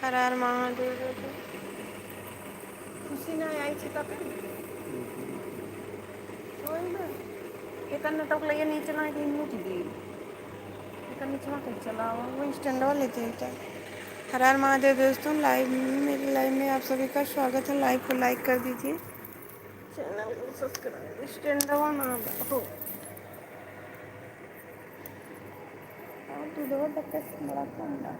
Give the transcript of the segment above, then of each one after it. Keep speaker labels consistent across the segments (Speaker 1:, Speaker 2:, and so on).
Speaker 1: हर हर महादेव। खुशी नहीं आई थी तब एक टोक लगे नीचे ना मुझ दी नीचे चला वो स्टैंड लेते हैं। हर हर महादेव दोस्तों, लाइव मेरे लाइव में आप सभी का स्वागत है। लाइव को लाइक कर दीजिए, चैनल को सब्सक्राइब। स्टैंड ना हो तू दो बड़ा ठंडा।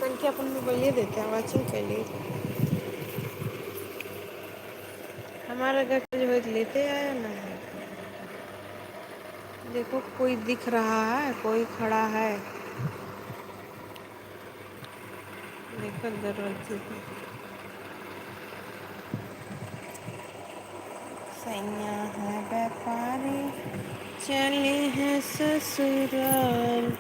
Speaker 1: टंकी अपन मोबाइल देते हैं वाचिंग के लिए। हमारा घर जो है लेते आया ना है। देखो कोई दिख रहा है, कोई खड़ा है। देखो दरवाजे पे सैया है व्यापारी, चले हैं ससुराल।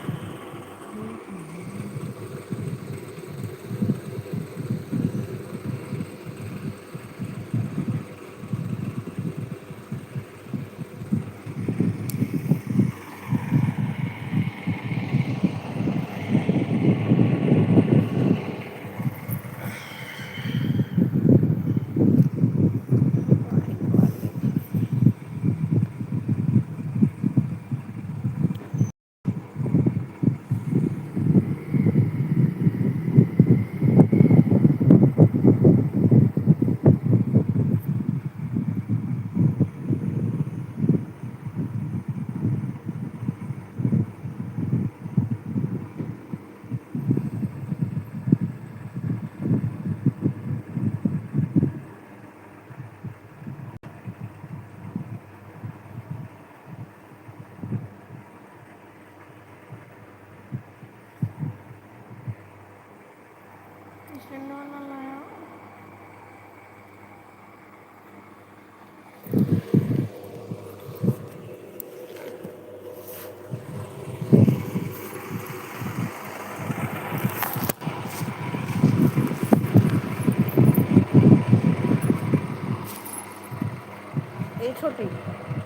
Speaker 1: ये छोटी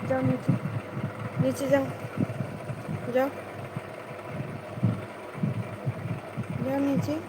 Speaker 1: जाओ नीचे, नीचे जाओ, जाओ जाओ नीचे।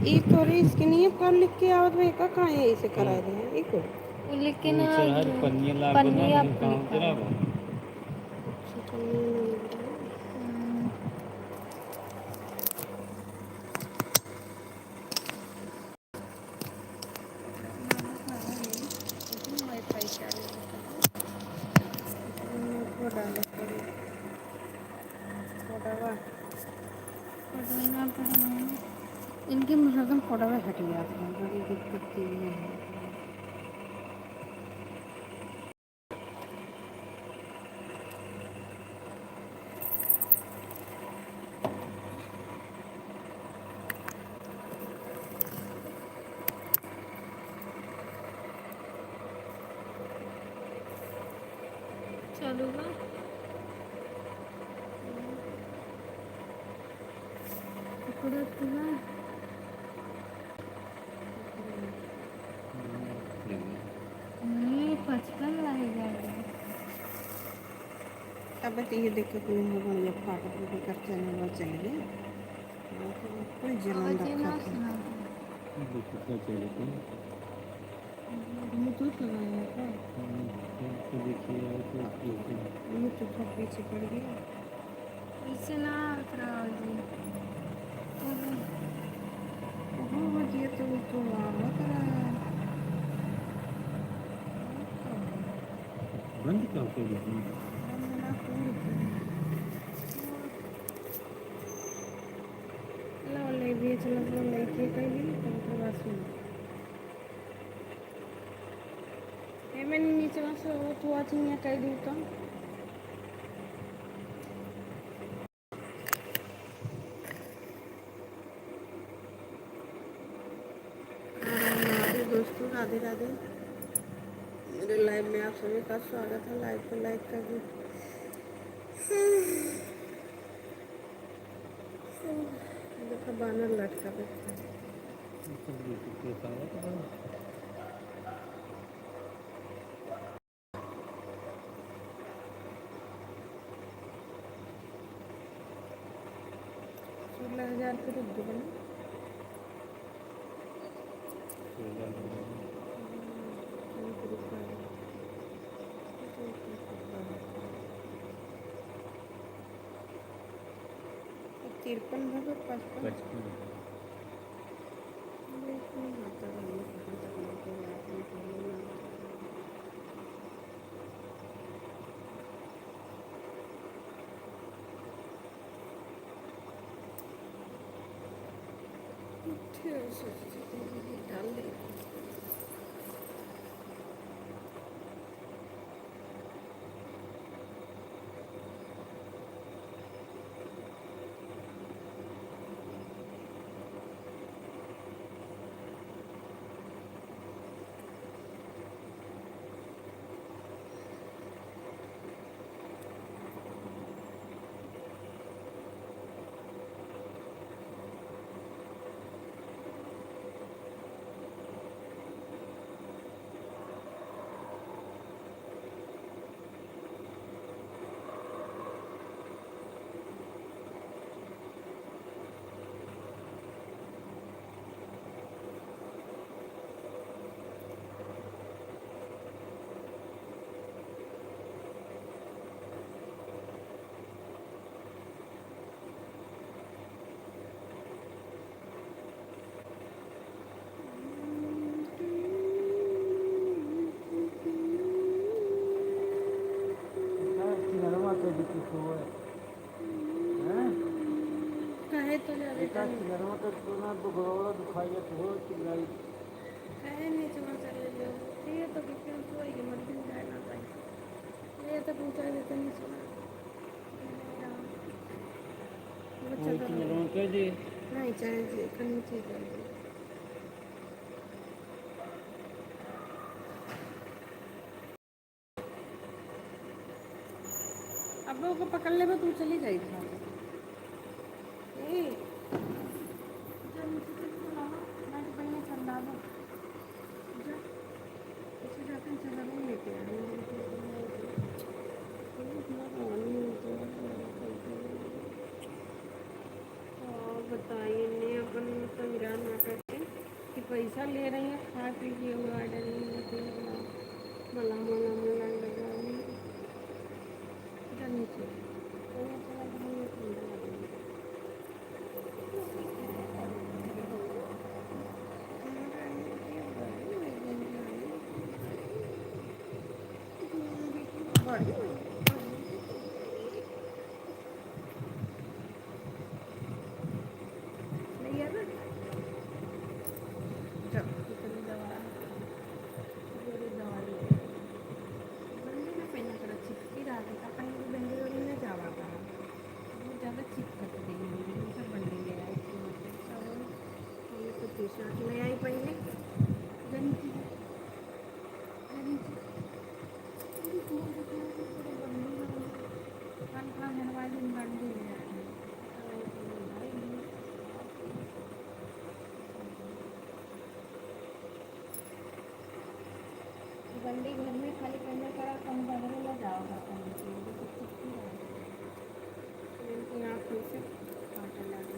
Speaker 1: ई तोरी इसके नहीं कर लिख के आवत में का कहां है इसे करा दे ई को
Speaker 2: लेकिन पन्निया काम तेरा बा
Speaker 1: इनकी मुझे फोटो में हट गया था, बड़ी दिक्कत थी है। चलो ना अब ये देखो कोई भगवान जब फाटक कर चैनल चल गए कोई जलन रखा था। ब्लूटूथ लगाया है क्या?
Speaker 2: तो देखिए
Speaker 1: मुँह तो थोड़ा पीछे पड़ गया। पीछे ना खराब जी। ओहो बजिए तो वहाँ करा है।
Speaker 2: बंद कहाँ कर दी?
Speaker 1: बंद ना पूरी लो ले भी चलो तो लेके कहीं तो बात सुन। ये मैंने नीचे वहाँ से वो तो आज नहीं कह दी तो दोस्तों राधे राधे। मेरे लाइव में आप सभी का स्वागत है। लाइव को लाइक कर दो। देखो बानर लटका बैठा है। सोलह 16,000 के रुक दो ना। तिरपन भर 55 डाल दे। कहे तो जा बेटा कहे नहीं चला चले लो। ये तो कितने तो ये मत दिन जाए ना भाई। ये तो पूछा देते नहीं सुना। वो चल नहीं चाहिए करनी चाहिए। अब लोगों को पकड़ ले तू चली जाएगी। बताइए ने अपन संग्रह ना करके कि पैसा ले रही है खा पी के ऑर्डर मला मला मला लगानी करनी चाहिए। टी-शर्ट ले आई पहले बंदी घर में खाली पहनने का कम बदले में जाओगा आँख से काटा लगा।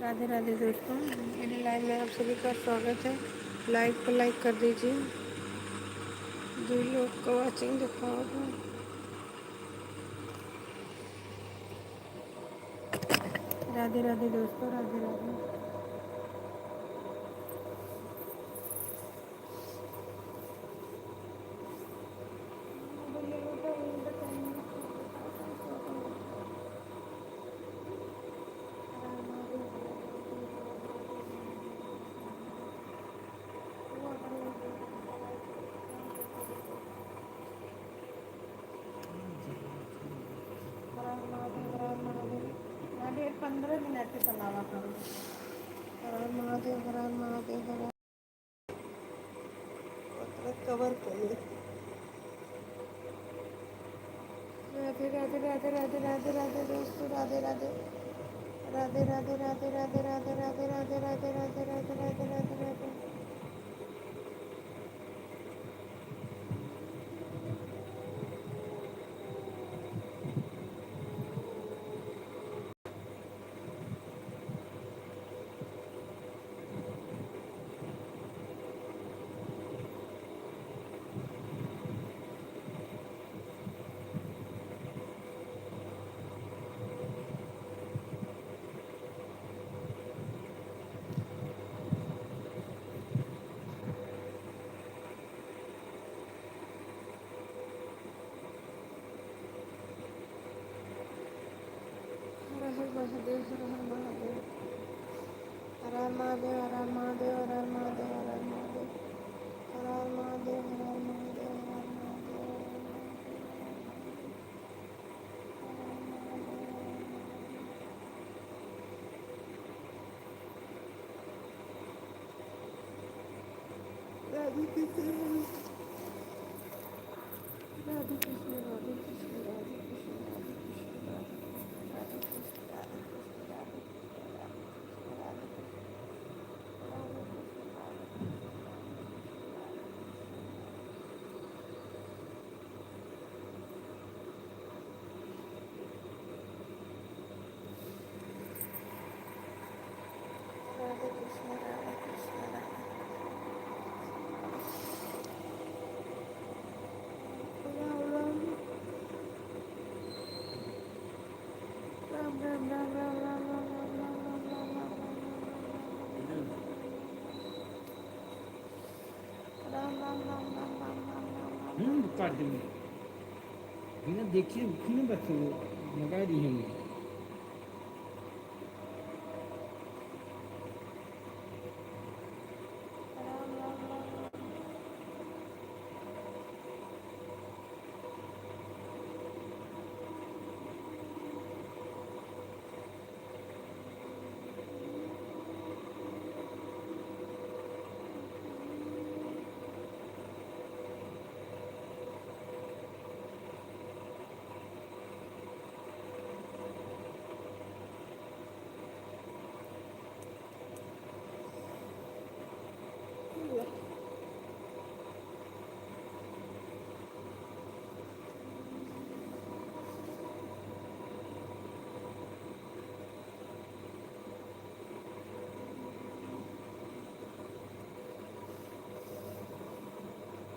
Speaker 1: राधे राधे दोस्तों, मेरे लाइव में आप सभी का स्वागत है। लाइव को लाइक कर दीजिए। जो लोग को वॉचिंग दिखाओगे। राधे राधे दोस्तों, राधे राधे। महादेव 15 मिनट चलावा करो। हर हर महादेव, हर हर महादेव, हर हर कवर करिए। राधे राधे राधे राधे राधे राधे दोस्तों, राधे राधे राधे राधे राधे राधे राधे राधे राधे राधे राधे राधे राधे राधे राधे। हर हर महादेव, हर हर महादेव, हर हर महादेव, हर हर महादेव, हर हर महादेव, हर हर महादेव, हर हर महादेव, हर हर महादेव, हर हर महादेव। राधे कृष्ण, राधे कृष्ण, राधे कृष्ण, राधे कृष्ण, राधे कृष्ण, राधे कृष्ण, राधे कृष्ण, राधे कृष्ण, राधे कृष्ण, राम राम राम राम राम राम राम राम राम राम राम राम राम राम राम राम राम राम
Speaker 2: काट देंगे बिना देखिए फिल्म बच्चे लगा दी है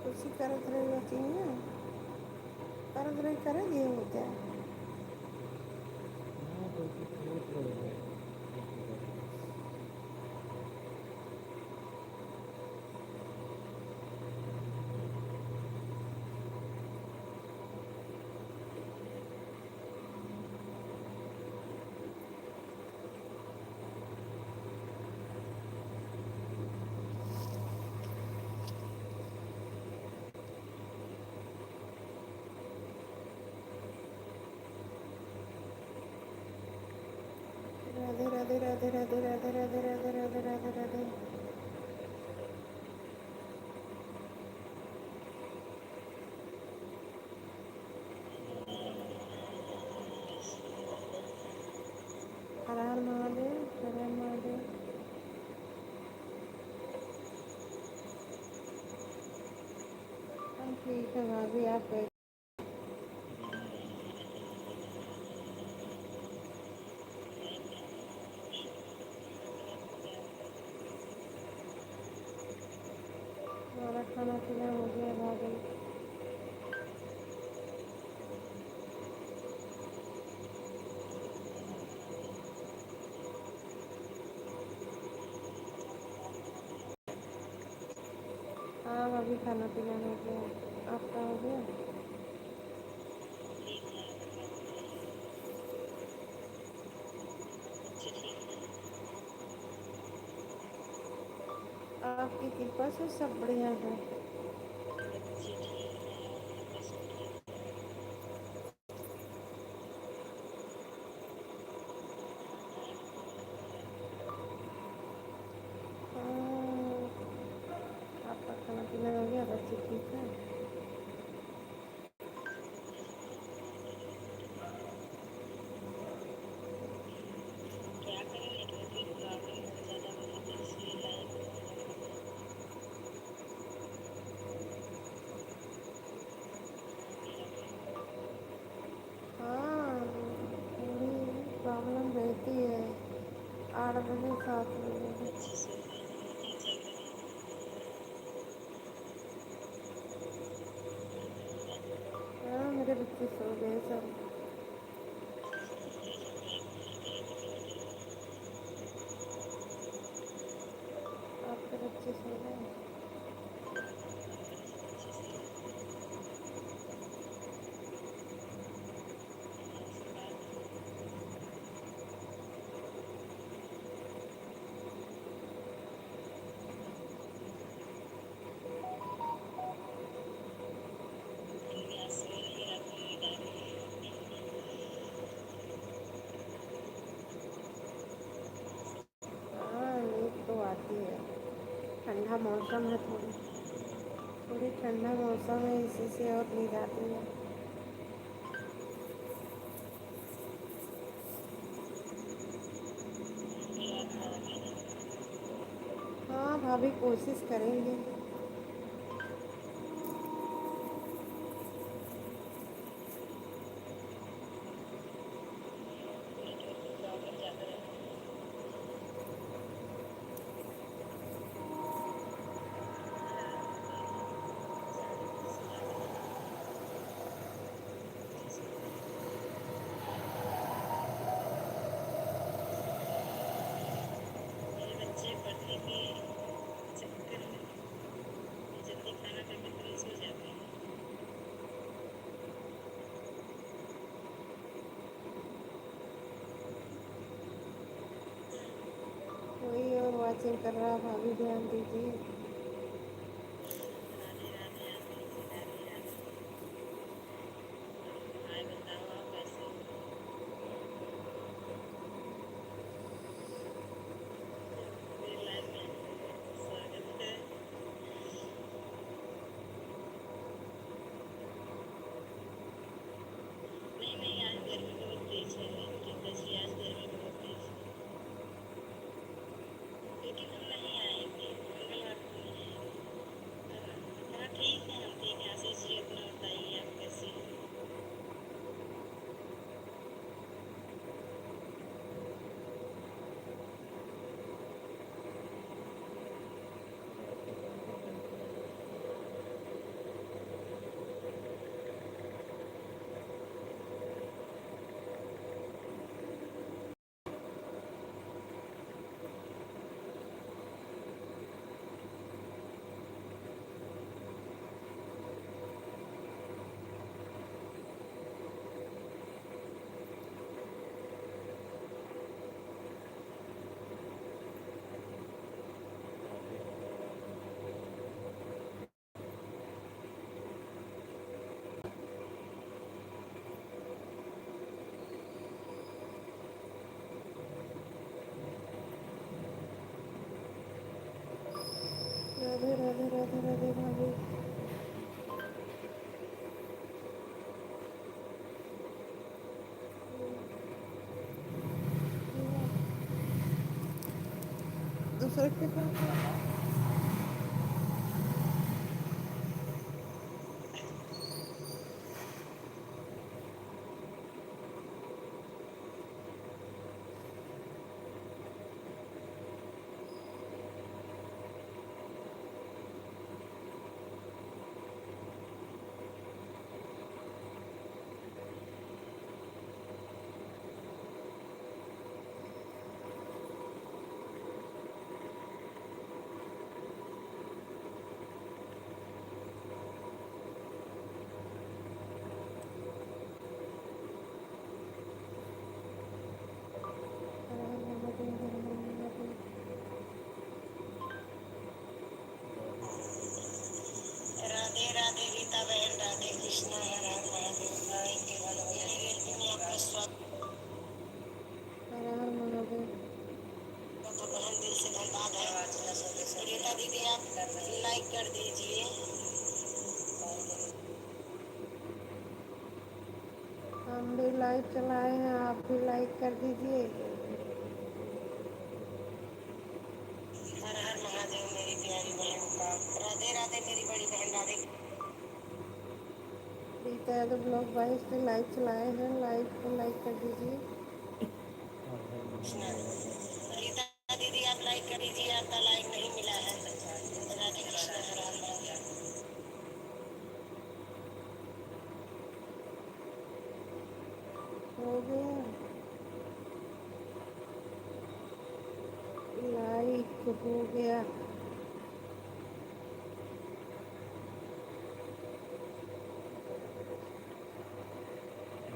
Speaker 2: कुछ करत रही होती है ना, करत रही करे दिए होते हैं। राधे राधे राधे राधे राधे राधे राधे राधे राधे राधे। हर हर महादेव, हर हर महादेव। हम ठीक है भाभी, आप
Speaker 1: खाना पीना हो गया, भाभी? हाँ भाभी, खाना पीना हो गया। आपका हो गया? आपकी कृपा से सब बढ़िया है। हाँ, आपका खाना पीना हो गया? बच्चे ठीक है? हाँ, थोड़ी प्रॉब्लम रहती है। 8 बजे 7 बजे। हाँ, मेरे बच्चे सो गए सब। आपके बच्चे सो गए? हाँ, नींद तो आती है। ठंडा मौसम है, थोड़ी थोड़ी ठंडा मौसम है, इसी से और नींद आती है। हाँ भाभी, कोशिश करेंगे। कोई और वाचिंग कर रहा, भाभी ध्यान दीजिए। राधे राधे राधे राधे भाभी। दूसरे के पास भी लाइव चलाए हैं, आप भी लाइक कर दीजिए। हर हर महादेव मेरी प्यारी बहन का। राधे राधे मेरी बड़ी बहन राधे। प्रीता यादव ब्लॉग 22 पे लाइव चलाए हैं, लाइव को लाइक कर दीजिए।
Speaker 2: हर हर
Speaker 1: कृष्णा
Speaker 2: महादेव हर हर
Speaker 1: प्रीता दीदी आप लाइक कर दीजिए, आपका लाइक नहीं मिला है। राधे कृष्णा हर हर महादेव। हो गया लाइक हो गया।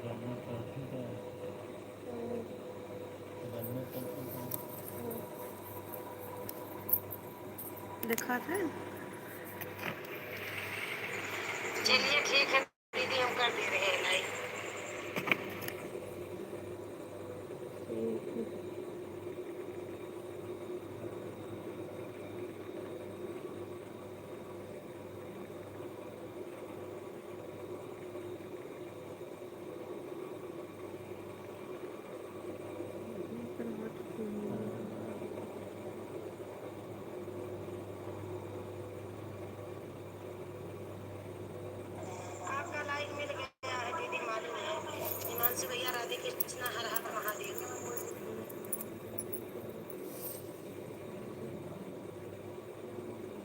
Speaker 2: रनर टर्टल का है। रनर टर्टल का है।
Speaker 1: दिखा था। चलिए ठीक है दीदी, हम कर दे रहे हैं लाइक। ठीक है।
Speaker 2: हर हर महादेव।
Speaker 1: आपका लाइक मिल गया है दीदी, मालूम है। हिमांशु भैया राधे कृष्णा हर हर महादेव।
Speaker 2: जय श्री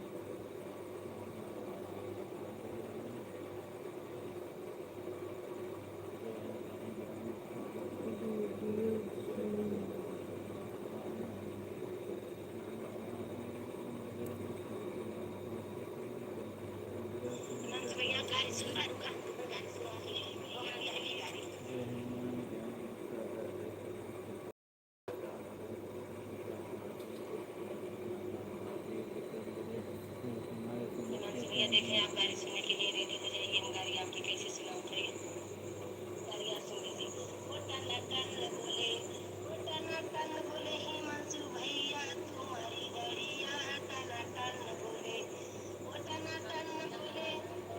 Speaker 2: राम जय राधे राधे राम राधे राम जय श्री राम जय राधे राम राम जय राम जय राधे कृष्ण जय श्री
Speaker 1: हिमांशु
Speaker 2: राम
Speaker 1: भैया गाड़ी
Speaker 2: जय
Speaker 1: सुन रहा
Speaker 2: राधे जय हनुमान ज्ञान सागर जय पवन सुत हनुमान महादेव कर जय समय समस्त
Speaker 1: हिमांशु भैया देखें,
Speaker 2: कामना
Speaker 1: आप गाड़ी सुनने के लिए रेडी हो जाइए। हम गाड़ी आपकी कैसे सुनाओ फिर। गाड़ी आप सुन लीजिए। ओ टन टन बोले, ओ टन टन बोले हिमांशु भैया तुम्हारी गाड़िया। टन टन बोले, ओ टन टन बोले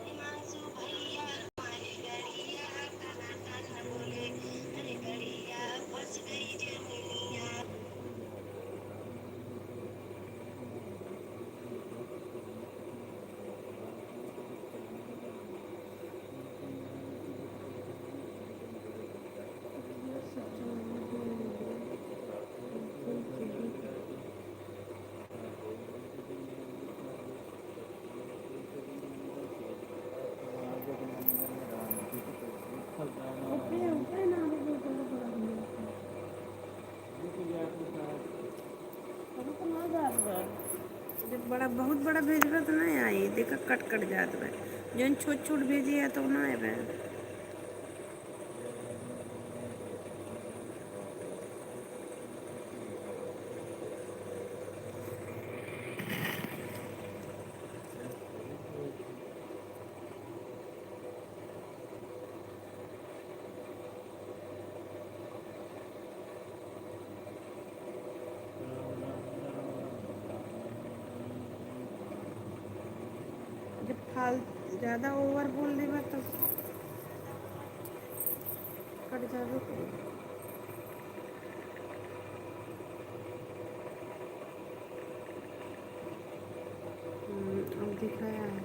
Speaker 1: हिमांशु भैया तुम्हारी गाड़िया। टन टन बोले अरे गाड़िया फंस गई जमीनिया।
Speaker 2: राम राम जी भक्त कवि रामचंद्र चरण राम तिलक राम जगनंदन राम कृष्ण विठल राम रुक गया तो शायद
Speaker 1: जब बड़ा बहुत बड़ा भेजबे तो नहीं आई, देखा कट कट जात बा। जौन छोट छोट भेजी है तो ना आए।
Speaker 2: जय हनुमान ज्ञान सागर जय पवन सुत हनुमान ऐसे कैसे राम राम राम राम राम राम राम
Speaker 1: जब फाल ज़्यादा ओवर बोल देबा तो कट जाबे करी। अब दिखाया है।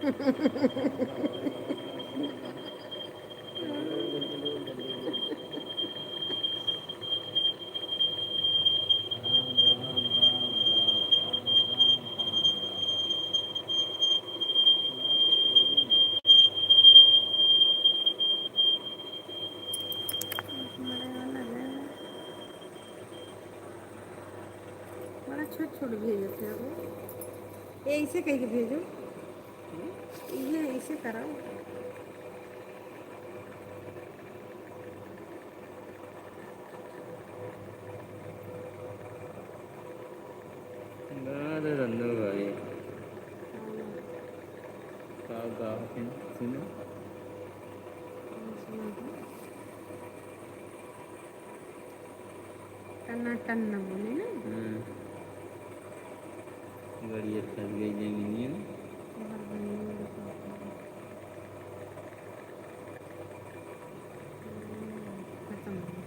Speaker 2: जल्दी बोल जल्दी बोल जल्दी बोल राम राम राम राम राम राम राम राम यहाँ पे प्रॉब्लम है
Speaker 1: हमारे वाला है बड़ा छोट छोट भेजो थे वो। ये ऐसे कह के भेजो,
Speaker 2: हम्म?
Speaker 1: ये ऐसे कराओ।
Speaker 2: राधे रन्नू भाई का गा सुने
Speaker 1: ना टन ना बोले ना।
Speaker 2: गाड़ी फंस गई जमीन में।
Speaker 1: हर बनी मेरे पापा की। खत्म हो गया।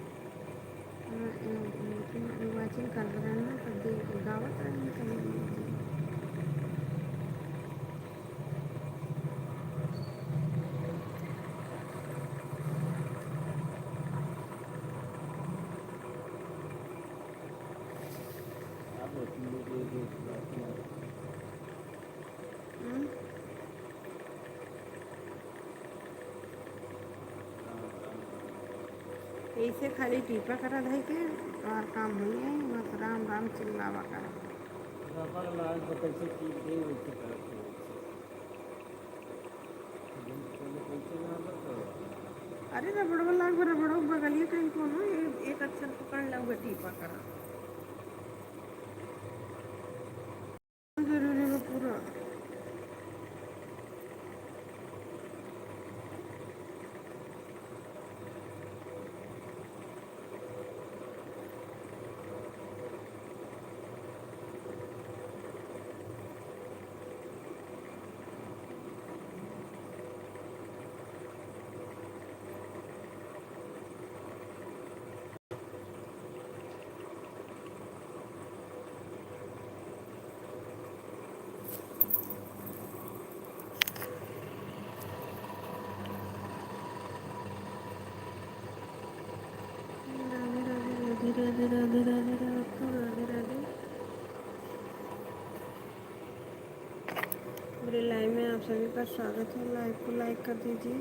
Speaker 1: लेकिन निर्वाचन कर रहे हैं ना तब गावत रहे हैं कहीं।
Speaker 2: अब तुम लोग जो बात में
Speaker 1: ऐसे खाली टीपा करा धई के और काम हो है बस राम राम चिल्लावा करा।
Speaker 2: रबर लाल तो कैसे की दे वैसे करते हो पहले कैसे ना बताओ।
Speaker 1: अरे रबड़वा लाग रबड़ो बगलिए कहीं को ना एक अक्षर पकड़ लो टीपा करा जरूरी है पूरा। राधे राधे राधे राधे राधे राधे राधे। मेरे लाइव में आप सभी का स्वागत है। लाइव को लाइक कर दीजिए।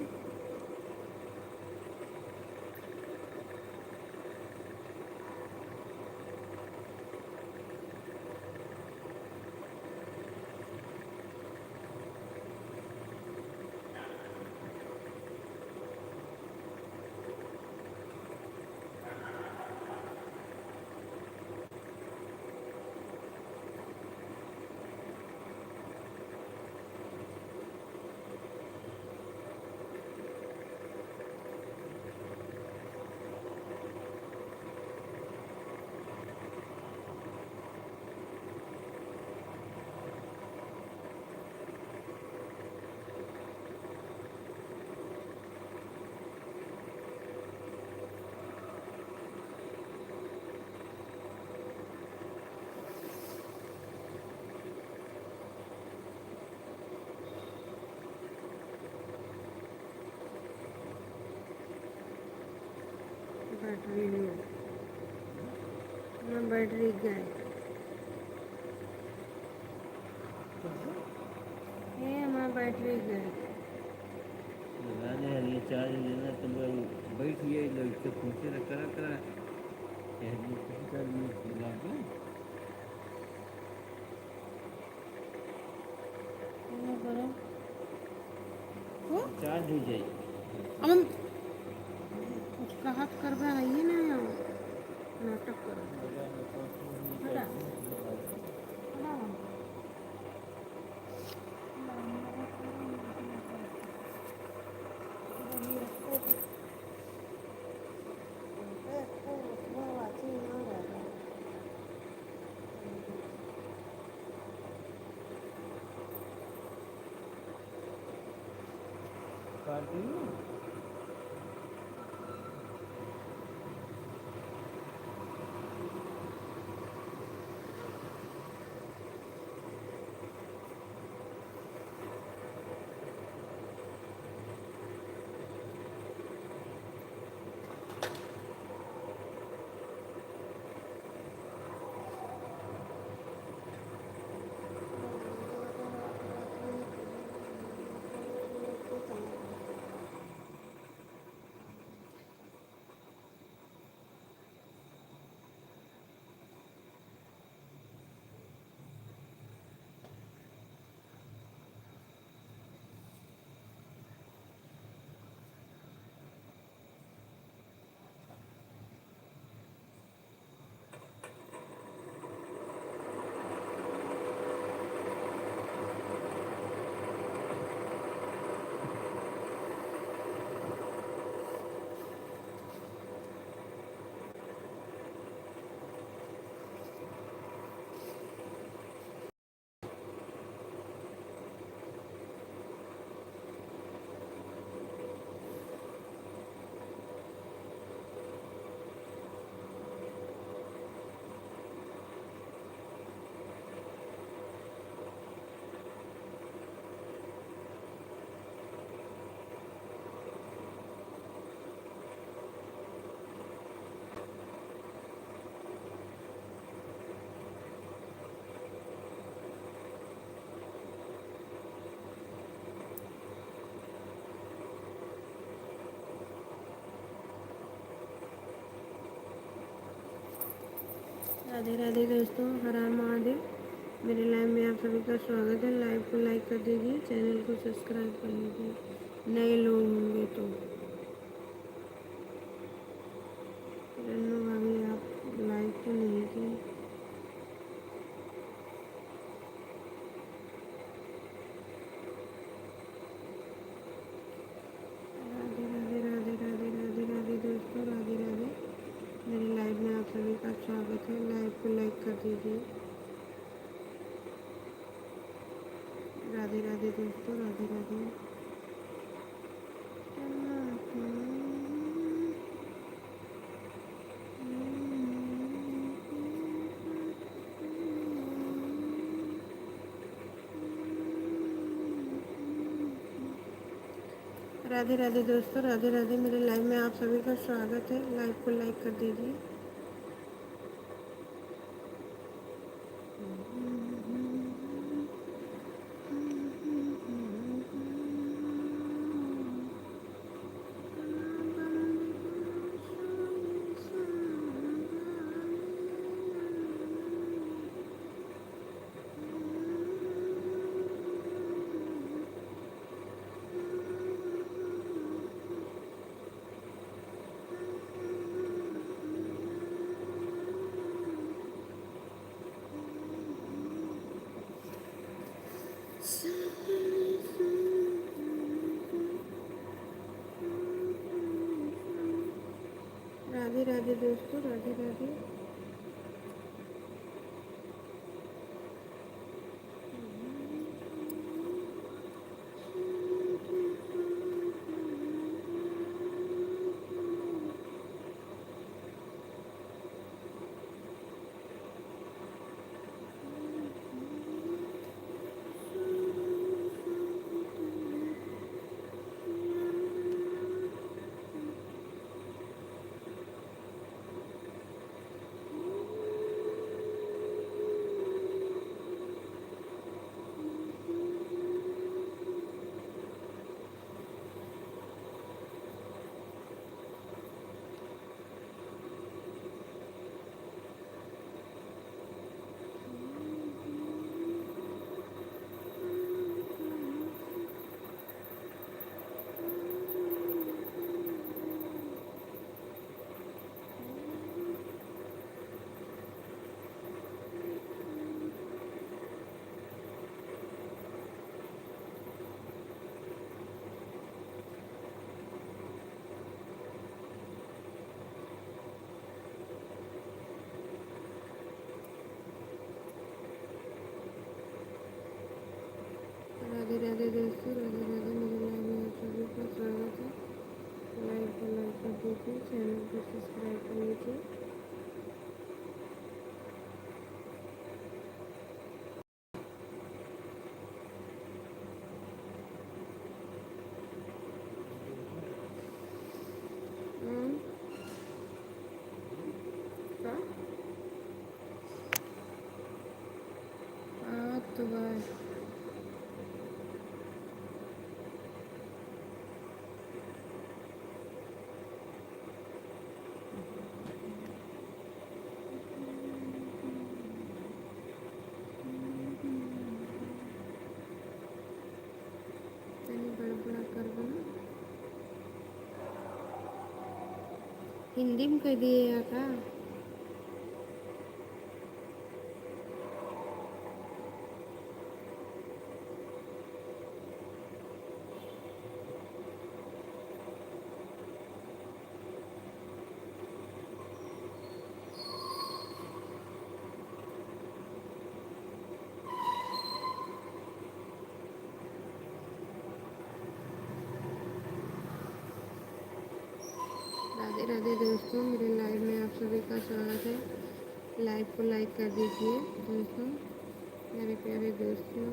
Speaker 1: बैटरी लो मैं बैटरी गए ये हमारा बैटरी गए।
Speaker 2: लगा दे यार ये चार्ज लेना तो भाई बैठ गया लग के पहुंचे ना करा करा यार ये किसी का भी लगा दो
Speaker 1: क्या करो वो
Speaker 2: चार्ज हो जाएगी।
Speaker 1: अब हम कुछ कहत करबे है ही नहीं हो नाटक करो हटा हटा
Speaker 2: काट लो
Speaker 1: राधे राधे दोस्तों, हर हर महादेव। मेरे लाइव में आप सभी का स्वागत है। लाइव को लाइक कर दीजिए, चैनल को सब्सक्राइब कर लीजिए नए लोग होंगे तो। रन्नू भाभी आप लाइव तो नहीं की। राधे राधे राधे राधे राधे राधे दोस्तों, राधे राधे। मेरे लाइव में आप सभी का स्वागत है। लाइव को लाइक कर दीजिए। राधे राधे दोस्तों, राधे राधे। राधे राधे दोस्तों, राधे राधे। मेरे लाइव में आप सभी का स्वागत है। लाइव को लाइक कर दीजिए। राधे राधे दोस्तों, राधे राधे। राधे राधे दोस्तों, राधे राधे। मेरे लाइव में आप सभी का स्वागत है। लाइव को लाइक कर दीजिए, चैनल को सब्सक्राइब कर लीजिए। क्या? तो बस बड़ा कर दो ना। हिंदी में कह दिए का? राधे राधे दोस्तों, मेरे लाइव में आप सभी का स्वागत है। लाइव को लाइक कर दीजिए दोस्तों, मेरे प्यारे दोस्तों।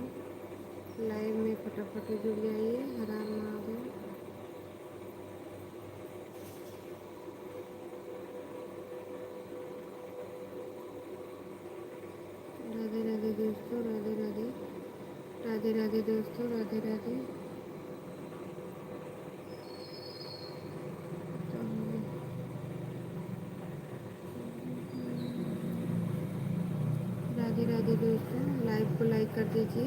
Speaker 1: लाइव में फटाफट जुड़ जाइए। हर हर महादेव। राधे राधे दोस्तों, राधे राधे। राधे राधे दोस्तों, राधे राधे। राधे राधे दोस्तों, लाइव को लाइक कर दीजिए।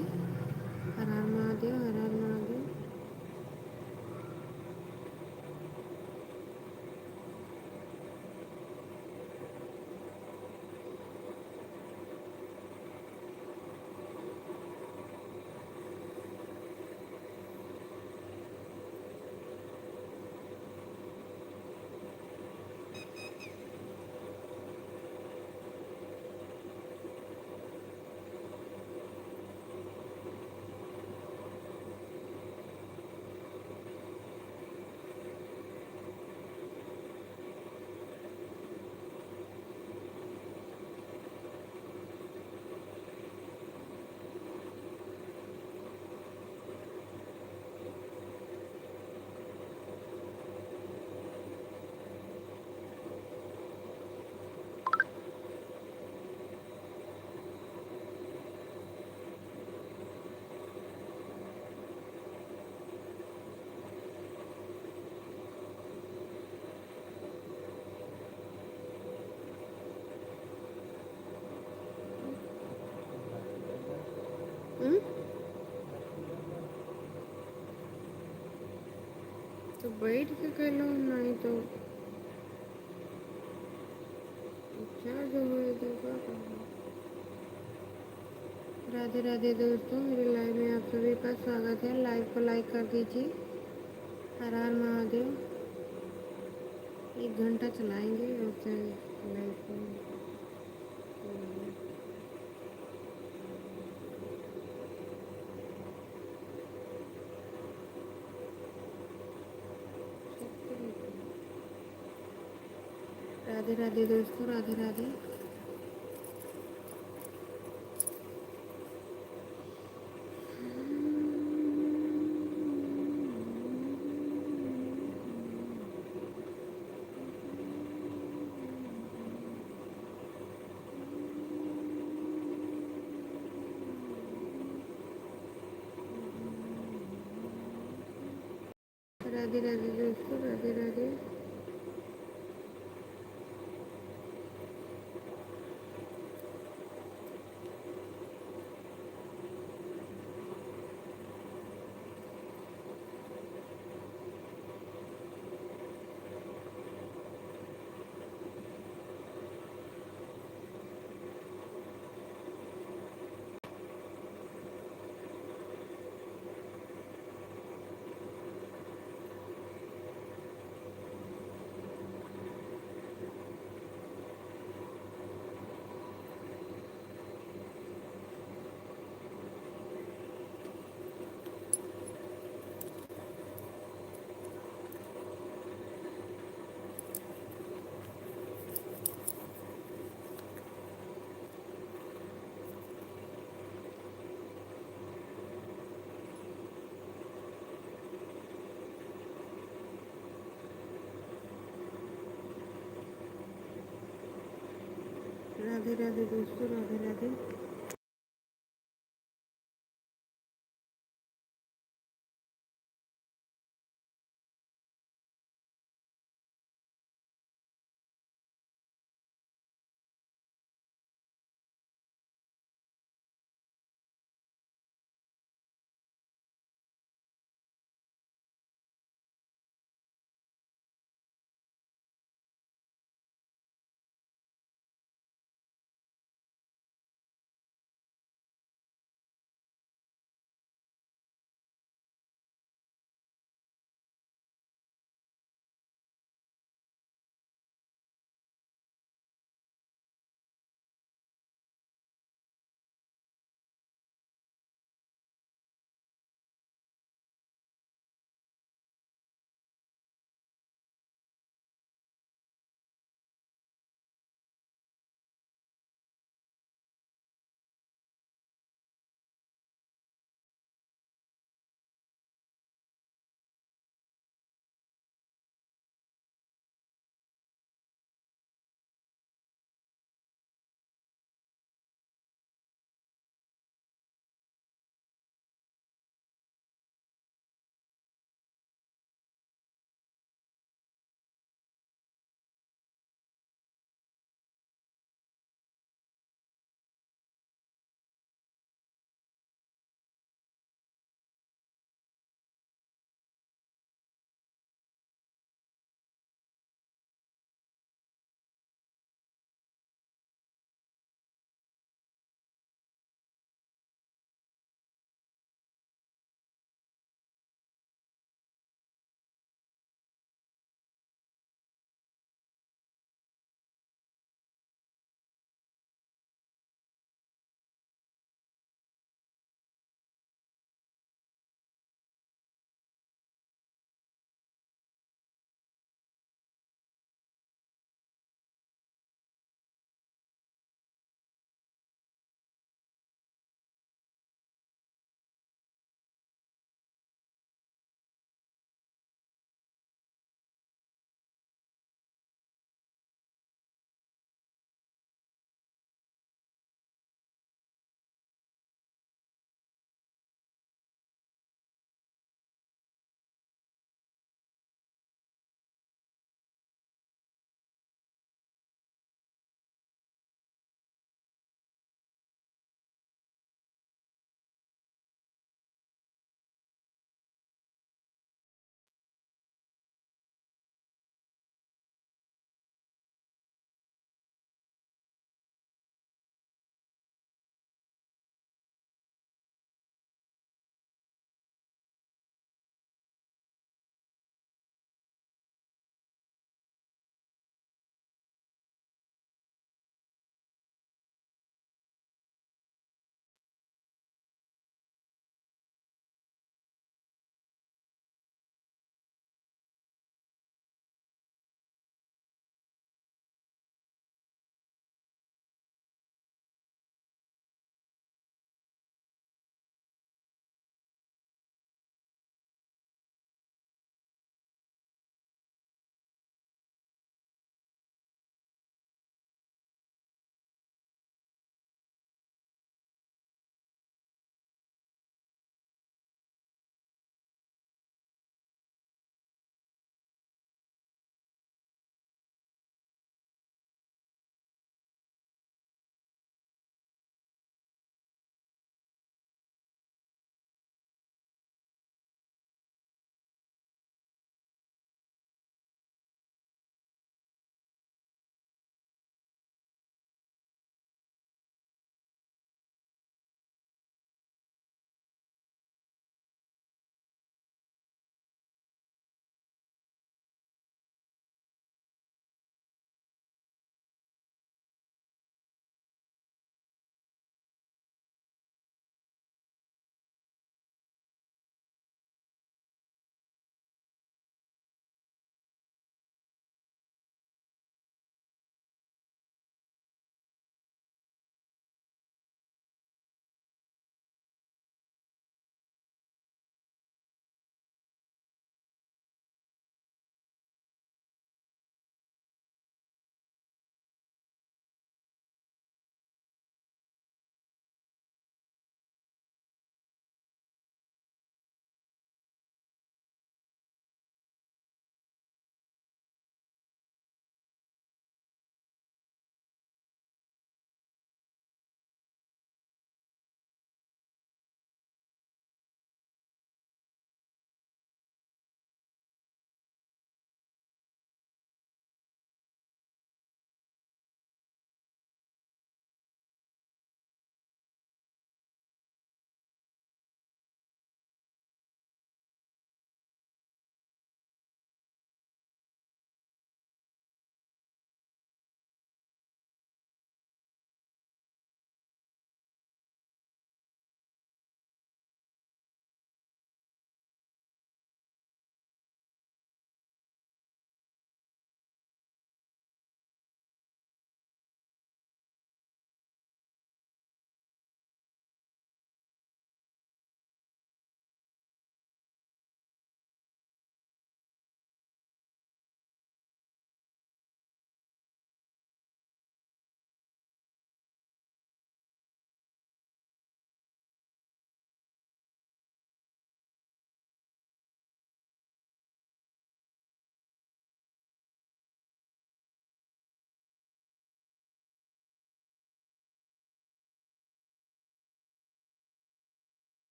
Speaker 1: हर हर महादेव, हर हर महादेव। हम्म? तो बैठ के कर लो, नहीं तो चार्ज हो जाएगा। राधे राधे दोस्तों, मेरे लाइव में आप सभी का स्वागत है। लाइव को लाइक कर दीजिए। हर हर महादेव। 1 घंटा चलाएंगे और फिर लाइव को राधे राधे दोस्तों, राधे राधे। राधे राधे दोस्तों, राधे राधे। राधे राधे दोस्तों, राधे राधे।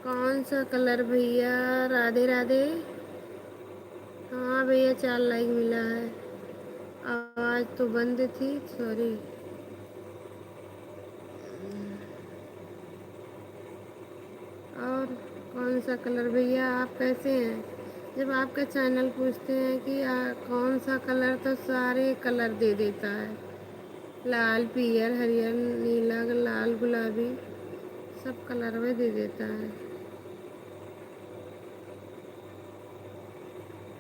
Speaker 1: कौन सा कलर भैया? राधे राधे। हाँ भैया, 4 लाइक मिला है। आवाज़ तो बंद थी, सॉरी। और कौन सा कलर भैया? आप कैसे हैं? जब आपका चैनल पूछते हैं कि कौन सा कलर, तो सारे कलर दे देता है। लाल, पीयर, हरियर, नीला, लाल, गुलाबी, सब कलर में दे देता है।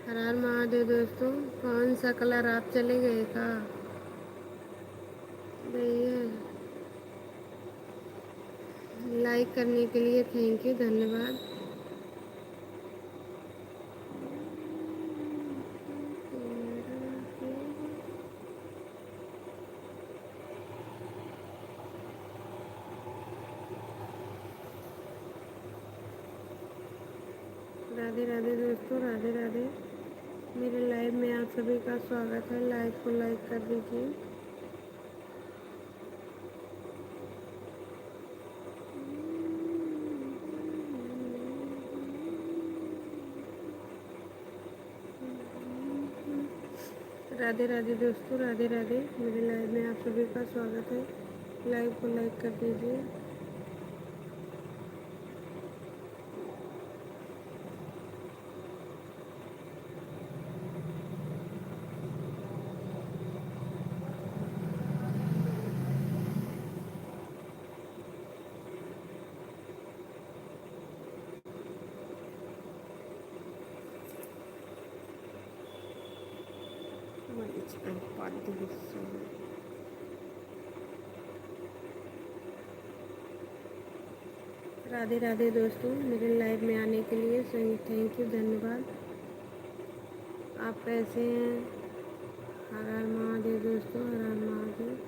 Speaker 1: हर हर महादेव दोस्तों। कौन सा कलर? आप चले गए का भैया? लाइक करने के लिए थैंक यू, धन्यवाद। राधे राधे दोस्तों, राधे राधे। मेरे लाइव में आप सभी का स्वागत है। लाइव को लाइक कर दीजिए। राधे राधे दोस्तों, राधे राधे। मेरे लाइव में आप सभी का स्वागत है। लाइव को लाइक कर दीजिए। राधे राधे दोस्तों, मेरे लाइव में आने के लिए सही थैंक यू, धन्यवाद। आप कैसे हैं? हर हर महादेव दोस्तों, हर हर महादेव।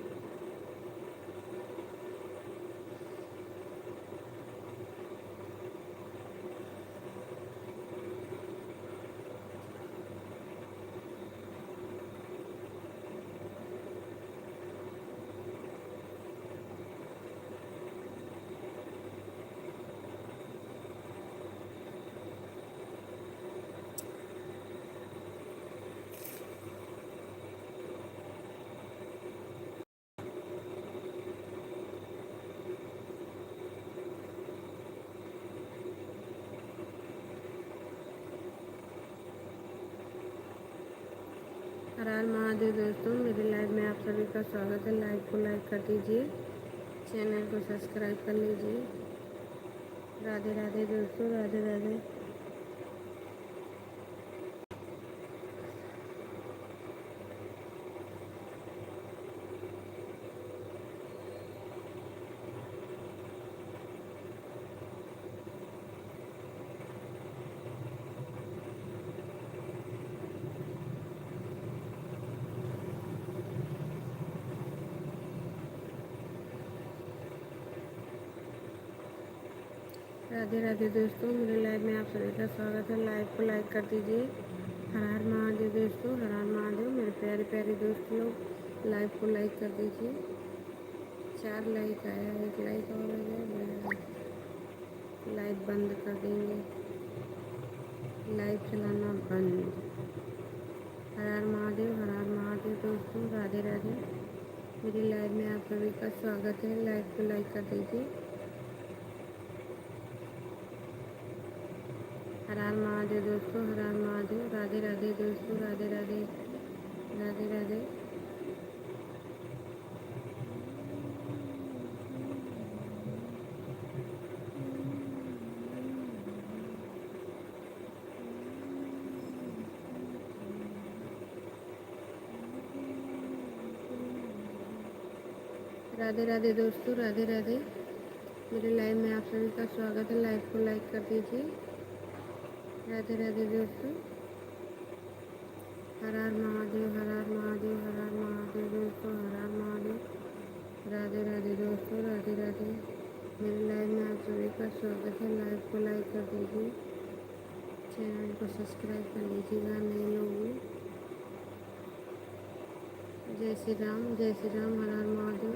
Speaker 1: हर हर महादेव दोस्तों, मेरे लाइव में आप सभी का स्वागत है। लाइव को लाइक कर दीजिए, चैनल को सब्सक्राइब कर लीजिए। राधे राधे दोस्तों, राधे राधे। राधे राधे दोस्तों, मेरे लाइव में आप सभी का स्वागत है। लाइव को लाइक कर दीजिए। हर हर महादेव दोस्तों, हर हर महादेव। मेरे प्यारे प्यारे दोस्त लोग, लाइव को लाइक कर दीजिए। 4 लाइक आया, 1 लाइक और आ जाए, लाइव बंद कर देंगे। लाइव चलाना बंद। हर हर महादेव, हर हर महादेव दोस्तों, राधे राधे। मेरी लाइव में आप सभी का स्वागत है। लाइव को लाइक कर दीजिए। हर हर महादेव दोस्तों, हर हर महादेव। राधे राधे दोस्तों, राधे राधे, राधे राधे। राधे राधे दोस्तों, राधे राधे। मेरे लाइव में आप सभी का स्वागत है। लाइव को लाइक कर दीजिए। राधे राधे दोस्तों। हर हर महादेव, हर हर महादेव, हर हर महादेव दोस्तों, हर हर महादेव। राधे राधे दोस्तों, राधे राधे। मेरे लाइव में आप सभी का स्वागत है। लाइव को लाइक कर दीजिए, चैनल को सब्सक्राइब कर लीजिएगा नए लोग। जय श्री राम, जय श्री राम, हर हर महादेव।